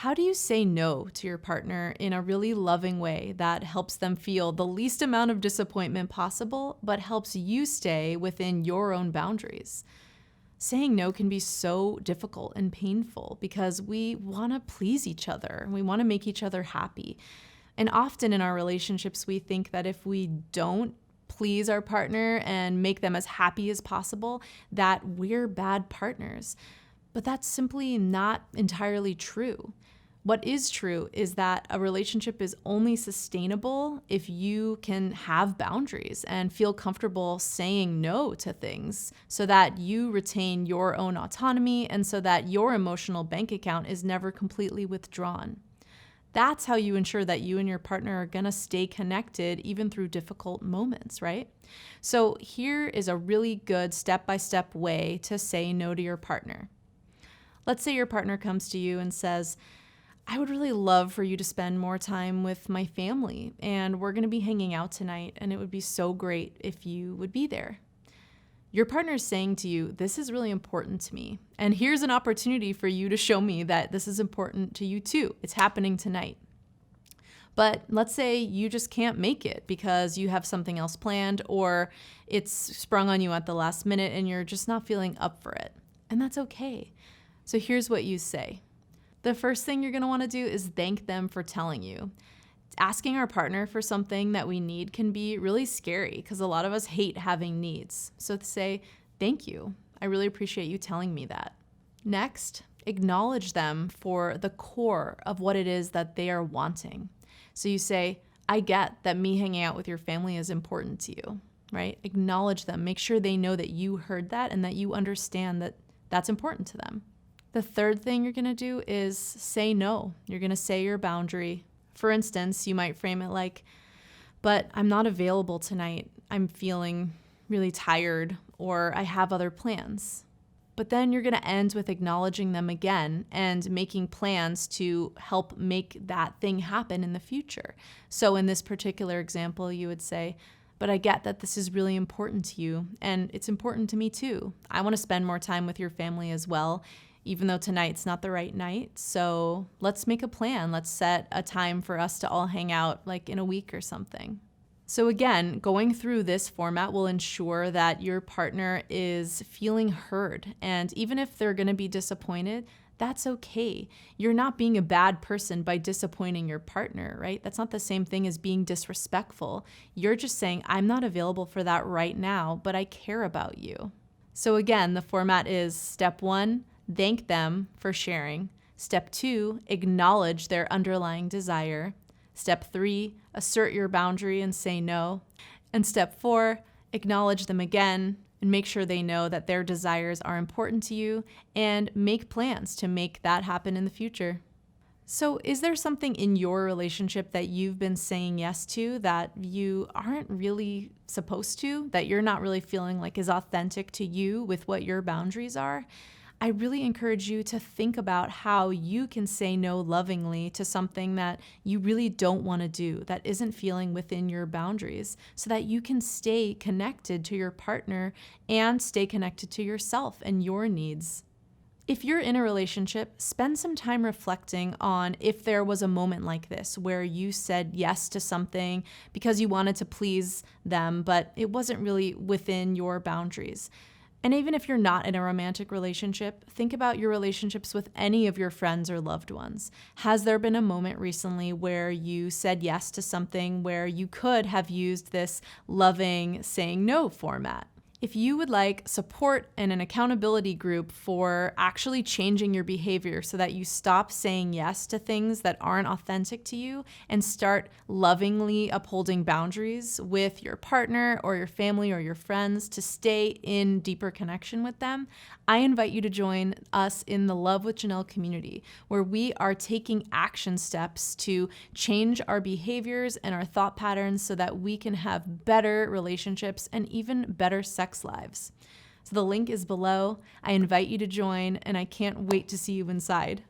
How do you say no to your partner in a really loving way that helps them feel the least amount of disappointment possible, but helps you stay within your own boundaries? Saying no can be so difficult and painful because we want to please each other. We want to make each other happy. And often in our relationships, we think that if we don't please our partner and make them as happy as possible, that we're bad partners. But that's simply not entirely true. What is true is that a relationship is only sustainable if you can have boundaries and feel comfortable saying no to things so that you retain your own autonomy and so that your emotional bank account is never completely withdrawn. That's how you ensure that you and your partner are going to stay connected even through difficult moments, right? So here is a really good step-by-step way to say no to your partner. Let's say your partner comes to you and says, I would really love for you to spend more time with my family, and we're going to be hanging out tonight, and it would be so great if you would be there. Your partner is saying to you, this is really important to me, and here's an opportunity for you to show me that this is important to you too. It's happening tonight. But let's say you just can't make it because you have something else planned, or it's sprung on you at the last minute and you're just not feeling up for it. And that's okay. So here's what you say. The first thing you're going to want to do is thank them for telling you. Asking our partner for something that we need can be really scary because a lot of us hate having needs. So to say, thank you. I really appreciate you telling me that. Next, acknowledge them for the core of what it is that they are wanting. So you say, I get that me hanging out with your family is important to you, right? Acknowledge them. Make sure they know that you heard that and that you understand that that's important to them. The third thing you're going to do is say no. You're going to say your boundary. For instance, you might frame it like, but I'm not available tonight. I'm feeling really tired, or I have other plans. But then you're going to end with acknowledging them again and making plans to help make that thing happen in the future. So in this particular example, you would say, but I get that this is really important to you, and it's important to me too. I want to spend more time with your family as well, even though tonight's not the right night. So let's make a plan. Let's set a time for us to all hang out like in a week or something. So again, going through this format will ensure that your partner is feeling heard. And even if they're going to be disappointed, that's okay. You're not being a bad person by disappointing your partner, right? That's not the same thing as being disrespectful. You're just saying, I'm not available for that right now, but I care about you. So again, the format is step 1, thank them for sharing. Step 2, acknowledge their underlying desire. Step 3, assert your boundary and say no. And step 4, acknowledge them again and make sure they know that their desires are important to you and make plans to make that happen in the future. So is there something in your relationship that you've been saying yes to that you aren't really supposed to, that you're not really feeling like is authentic to you with what your boundaries are? I really encourage you to think about how you can say no lovingly to something that you really don't want to do, that isn't feeling within your boundaries, so that you can stay connected to your partner and stay connected to yourself and your needs. If you're in a relationship, spend some time reflecting on if there was a moment like this where you said yes to something because you wanted to please them, but it wasn't really within your boundaries. And even if you're not in a romantic relationship, think about your relationships with any of your friends or loved ones. Has there been a moment recently where you said yes to something where you could have used this loving saying no format? If you would like support and an accountability group for actually changing your behavior so that you stop saying yes to things that aren't authentic to you and start lovingly upholding boundaries with your partner or your family or your friends to stay in deeper connection with them, I invite you to join us in the Love with Janel community, where we are taking action steps to change our behaviors and our thought patterns so that we can have better relationships and even better sex lives. So the link is below. I invite you to join, and I can't wait to see you inside.